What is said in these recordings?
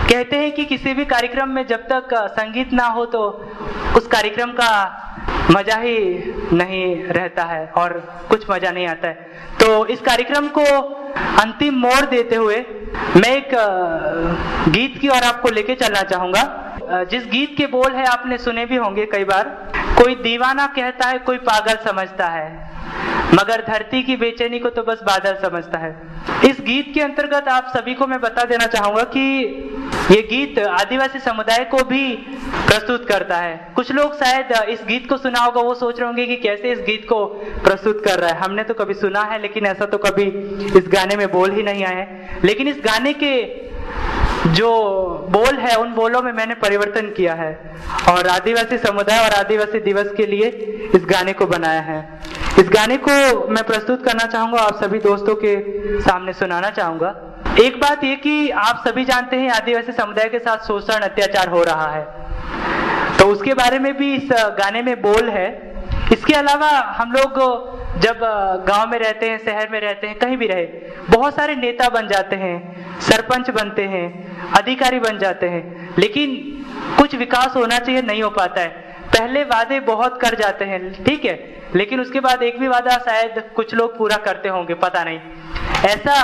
कहते हैं कि किसी भी कार्यक्रम में जब तक संगीत ना हो तो उस कार्यक्रम का मजा ही नहीं रहता है और कुछ मजा नहीं आता है। तो इस कार्यक्रम को अंतिम मोड़ देते हुए मैं एक गीत की ओर आपको लेके चलना चाहूंगा, जिस गीत के बोल है आपने सुने भी होंगे कई बार। कोई दीवाना कहता है, कोई पागल समझता है, मगर धरती की बेचैनी को तो बस बादल समझता है। इस गीत के अंतर्गत आप सभी को मैं बता देना चाहूंगा कि ये गीत आदिवासी समुदाय को भी प्रस्तुत करता है। कुछ लोग शायद इस गीत को सुना होगा, वो सोच रहे होंगे कि कैसे इस गीत को प्रस्तुत कर रहा है। हमने तो कभी सुना है, लेकिन ऐसा तो कभी इस गाने में बोल ही नहीं आए। लेकिन इस गाने के जो बोल है, उन बोलों में मैंने परिवर्तन किया है और आदिवासी समुदाय और आदिवासी दिवस के लिए इस गाने को बनाया है। इस गाने को मैं प्रस्तुत करना चाहूंगा, आप सभी दोस्तों के सामने सुनाना चाहूंगा। एक बात ये कि आप सभी जानते हैं आदिवासी समुदाय के साथ शोषण अत्याचार हो रहा है, तो उसके बारे में भी इस गाने में बोल है। इसके अलावा हम लोग जब गांव में रहते हैं, शहर में रहते हैं, कहीं भी रहे, बहुत सारे नेता बन जाते हैं, सरपंच बनते हैं, अधिकारी बन जाते हैं, लेकिन कुछ विकास होना चाहिए, नहीं हो पाता है। पहले वादे बहुत कर जाते हैं, ठीक है, लेकिन उसके बाद एक भी वादा शायद कुछ लोग पूरा करते होंगे, पता नहीं। ऐसा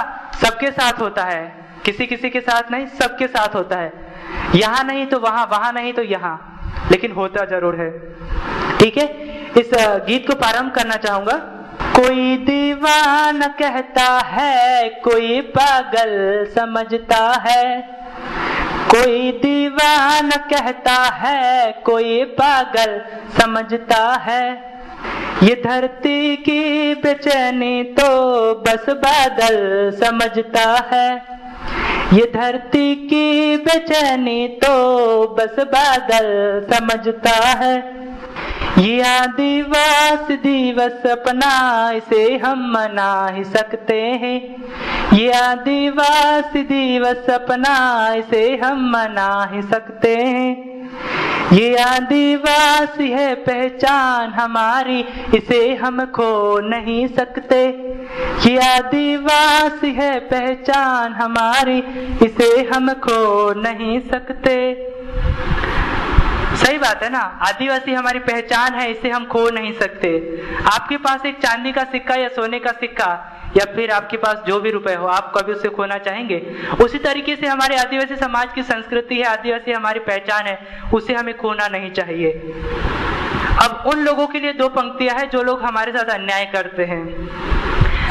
सबके साथ होता है, किसी किसी के साथ नहीं, सबके साथ होता है। यहाँ नहीं तो वहां, वहां नहीं तो यहाँ, लेकिन होता जरूर है, ठीक है। इस गीत को प्रारंभ करना चाहूंगा। कोई दीवाना कहता है, कोई पागल समझता है, कोई दीवाना कहता है, कोई पागल समझता है। ये धरती की बेचैनी तो बस बादल समझता है, ये धरती की बेचैनी तो बस बादल समझता है। ये आदिवासी दिवस अपना, इसे हम मना ही सकते हैं। ये आदिवासी दिवस अपना, इसे हम मना ही सकते हैं। ये आदिवासी है पहचान हमारी, इसे हम खो नहीं सकते। ये आदिवासी है पहचान हमारी, इसे हम खो नहीं सकते। सही बात है ना, आदिवासी हमारी पहचान है, इसे हम खो नहीं सकते। आपके पास एक चांदी का सिक्का या सोने का सिक्का या फिर आपके पास जो भी रुपए हो, आप कभी उसे खोना चाहेंगे? उसी तरीके से हमारे आदिवासी समाज की संस्कृति है, आदिवासी हमारी पहचान है, उसे हमें खोना नहीं चाहिए। अब उन लोगों के लिए दो पंक्तियां हैं जो लोग हमारे साथ अन्याय करते हैं।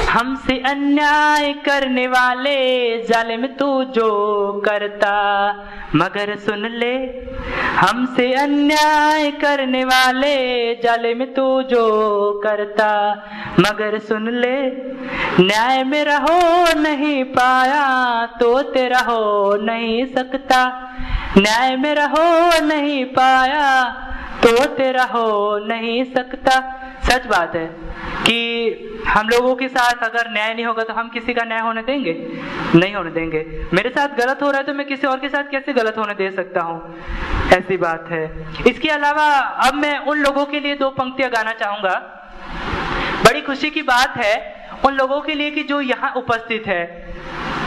हमसे अन्याय करने वाले जालिम तू जो करता, मगर सुन ले। हमसे अन्याय करने वाले जालिम तू जो करता, मगर सुन ले। न्याय मेरा हो नहीं पाया तो तेरा हो नहीं सकता। न्याय मेरा हो नहीं पाया तो तेरा हो नहीं सकता। सच बात है कि हम लोगों के साथ अगर न्याय नहीं होगा तो हम किसी का न्याय होने देंगे? नहीं होने देंगे। मेरे साथ गलत हो रहा है तो मैं किसी और के साथ कैसे गलत होने दे सकता हूँ? ऐसी बात है। इसके अलावा अब मैं उन लोगों के लिए दो पंक्तियां गाना चाहूंगा। बड़ी खुशी की बात है उन लोगों के लिए कि जो यहाँ उपस्थित है।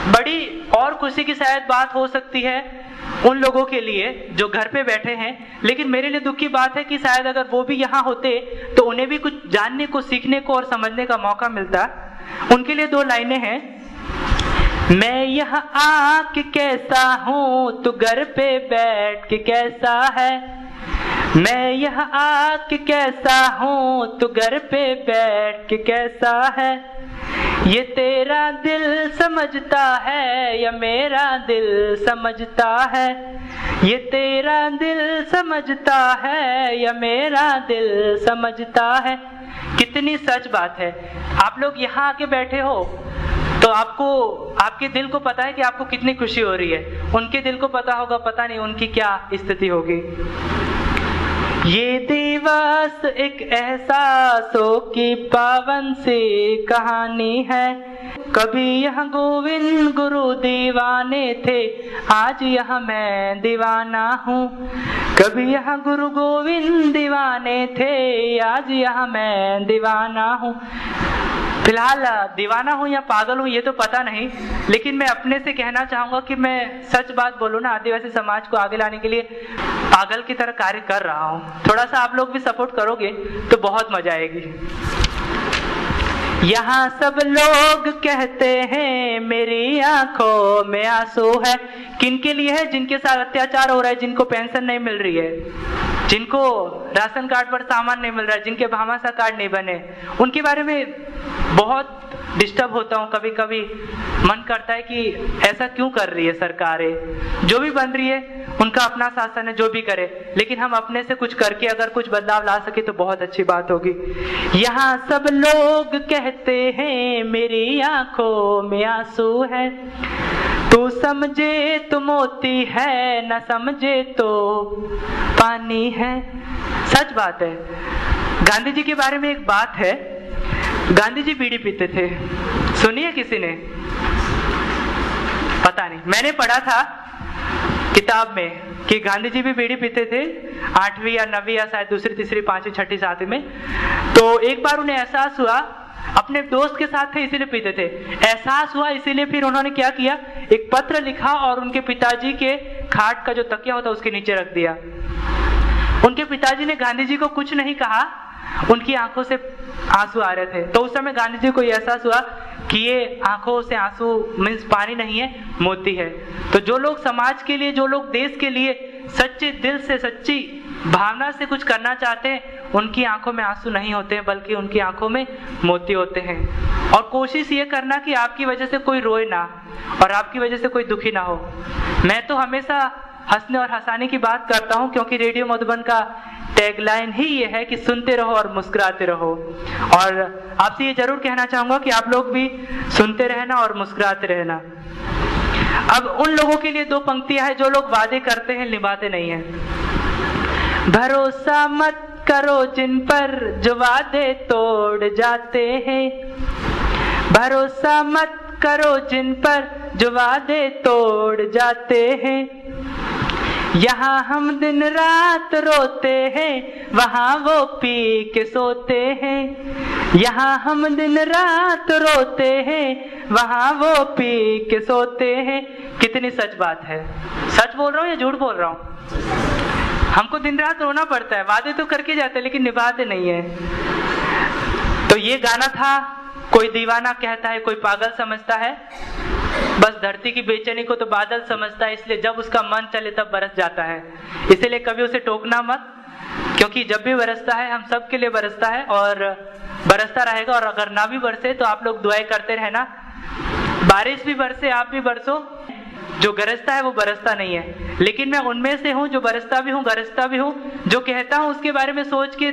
बड़ी और खुशी की शायद बात हो सकती है उन लोगों के लिए जो घर पे बैठे हैं, लेकिन मेरे लिए दुख की बात है कि शायद अगर वो भी यहाँ होते तो उन्हें भी कुछ जानने को, सीखने को और समझने का मौका मिलता। उनके लिए दो लाइनें हैं। मैं यहाँ आके कैसा हूँ, तू घर पे बैठ के कैसा है। मैं यहाँ आके कैसा हूँ, तू घर पे बैठ के कैसा है। ये तेरा दिल समझता है या मेरा दिल समझता है। ये तेरा दिल समझता है या मेरा दिल समझता है। कितनी सच बात है। आप लोग यहाँ आके बैठे हो तो आपको, आपके दिल को पता है कि आपको कितनी खुशी हो रही है। उनके दिल को पता होगा, पता नहीं उनकी क्या स्थिति होगी। ये दिवस एक एहसासों की पावन सी कहानी है। कभी यहाँ गोविंद गुरु दीवाने थे, आज यहाँ मैं दीवाना हूँ। कभी यहाँ गुरु गोविंद दीवाने थे, आज यहाँ मैं दीवाना हूँ। फिलहाल दीवाना हूँ या पागल हूँ ये तो पता नहीं, लेकिन मैं अपने से कहना चाहूँगा कि मैं सच बात बोलूँ ना, आदिवासी समाज को आगे लाने के लिए पागल की तरह कार्य कर रहा हूँ। थोड़ा सा आप लोग भी सपोर्ट करोगे तो बहुत मजा आएगी। यहाँ सब लोग कहते हैं मेरी आंखों में आंसू है। किन के लिए है? जिनके साथ अत्याचार हो रहा है, जिनको पेंशन नहीं मिल रही है, जिनको राशन कार्ड पर सामान नहीं मिल रहा है, जिनके भामाशाह कार्ड नहीं बने, उनके बारे में बहुत डिस्टर्ब होता हूँ। कभी कभी मन करता है कि ऐसा क्यों कर रही है सरकारें। जो भी बन रही है उनका अपना शासन है, जो भी करे, लेकिन हम अपने से कुछ करके अगर कुछ बदलाव ला सके तो बहुत अच्छी बात होगी। यहाँ सब लोग कहते हैं मेरी आंखों में आंसू है, तू समझे तो मोती है, न समझे तो पानी है। सच बात है। गांधी जी के बारे में एक बात है, गांधी जी बीड़ी पीते थे। सुनिए किसी ने? पता नहीं, मैंने पढ़ा था किताब में कि गांधी जी भी बीड़ी पीते थे, 8वीं या 9वीं या शायद दूसरी तीसरी 5वीं 6वीं 7वीं में। तो एक बार उन्हें एहसास हुआ, अपने दोस्त के साथ थे इसीलिए पीते थे, एहसास हुआ इसीलिए फिर उन्होंने क्या किया, एक पत्र लिखा और उनके पिताजी के खाट का जो तकिया होता उसके नीचे रख दिया। उनके पिताजी ने गांधी जी को कुछ नहीं कहा, उनकी आंखों से आंसू आ रहे थे। तो उस समय गांधी जी को एहसास हुआ कि ये आंखों से आंसू मीन्स पानी नहीं है, मोती है। तो जो लोग समाज के लिए, जो लोग देश के लिए सच्चे दिल से, सच्ची भावना से कुछ करना चाहते हैं, उनकी आंखों में आंसू नहीं होते हैं, बल्कि उनकी आंखों में मोती होते हैं। और कोशिश ये करना कि आपकी वजह से कोई रोए ना और आपकी वजह से कोई दुखी ना हो। मैं तो हमेशा हंसने और हंसाने की बात करता हूँ, क्योंकि रेडियो मधुबन का टैगलाइन ही ये है कि सुनते रहो और मुस्कुराते रहो। और आपसे ये जरूर कहना चाहूंगा कि आप लोग भी सुनते रहना और मुस्कुराते रहना। अब उन लोगों के लिए 2 पंक्तियां हैं जो लोग वादे करते हैं निभाते नहीं हैं। भरोसा मत करो जिन पर जो वादे तोड़ जाते हैं, भरोसा मत करो जिन पर जो वादे तोड़ जाते हैं। यहाँ हम दिन रात रोते हैं, वहाँ वो पी के सोते हैं। यहाँ हम दिन रात रोते हैं, वहाँ वो पी के सोते हैं। कितनी सच बात है। सच बोल रहा हूँ या झूठ बोल रहा हूँ? हमको दिन रात रोना पड़ता है, वादे तो करके जाते लेकिन निभाते नहीं है। तो ये गाना था, कोई दीवाना कहता है, कोई पागल समझता है, बस धरती की बेचैनी को तो बादल समझता है, इसलिए जब उसका मन चले तब बरस जाता है। इसलिए कभी उसे टोकना मत, क्योंकि जब भी बरसता है हम सब के लिए बरसता है और बरसता रहेगा। और अगर ना भी बरसे तो आप लोग दुआएं करते रहना, बारिश भी बरसे आप भी बरसो। जो गरजता है वो बरसता नहीं है, लेकिन मैं उनमें से हूँ जो बरसता भी हूँ, गरजता भी हूँ, जो कहता हूँ उसके बारे में सोच के